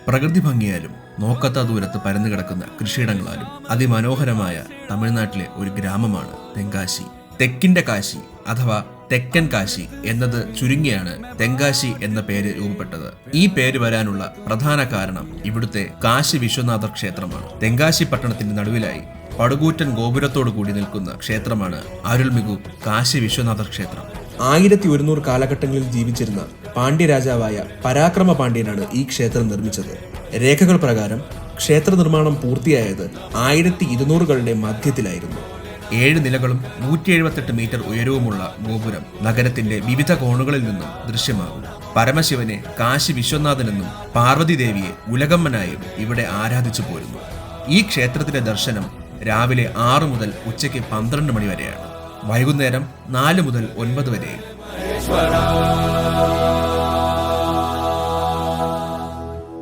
പ്രകൃതി ഭംഗിയാലും നോക്കത്ത ദൂരത്ത് പരന്നു കിടക്കുന്ന കൃഷിയിടങ്ങളാലും അതിമനോഹരമായ തമിഴ്നാട്ടിലെ ഒരു ഗ്രാമമാണ് തെങ്കാശി. തെക്കിന്റെ കാശി അഥവാ തെക്കൻ കാശി എന്നത് ചുരുങ്ങിയാണ് തെങ്കാശി എന്ന പേര് രൂപപ്പെട്ടത്. ഈ പേര് വരാനുള്ള പ്രധാന കാരണം ഇവിടുത്തെ കാശി വിശ്വനാഥർ ക്ഷേത്രമാണ്. തെങ്കാശി പട്ടണത്തിന്റെ നടുവിലായി പടുകൂറ്റൻ ഗോപുരത്തോടു കൂടി നിൽക്കുന്ന ക്ഷേത്രമാണ് അരുൾമികു കാശി വിശ്വനാഥർ ക്ഷേത്രം. 1100 കാലഘട്ടങ്ങളിൽ ജീവിച്ചിരുന്ന പാണ്ഡ്യരാജാവായ പരാക്രമ പാണ്ഡ്യനാണ് ഈ ക്ഷേത്രം നിർമ്മിച്ചത്. രേഖകൾ പ്രകാരം ക്ഷേത്ര നിർമ്മാണം പൂർത്തിയായത് 1200കളുടെ മധ്യത്തിലായിരുന്നു. 7 നിലകളും 178 മീറ്റർ ഉയരവുമുള്ള ഗോപുരം നഗരത്തിന്റെ വിവിധ കോണുകളിൽ നിന്നും ദൃശ്യമാകും. പരമശിവനെ കാശി വിശ്വനാഥനെന്നും പാർവതി ദേവിയെ ഉലകമ്മനായും ഇവിടെ ആരാധിച്ചു പോരുന്നു. ഈ ക്ഷേത്രത്തിലെ ദർശനം രാവിലെ 6 മുതൽ ഉച്ചയ്ക്ക് 12 മണി വരെയാണ്. വൈകുന്നേരം 4 മുതൽ 9 വരെയും.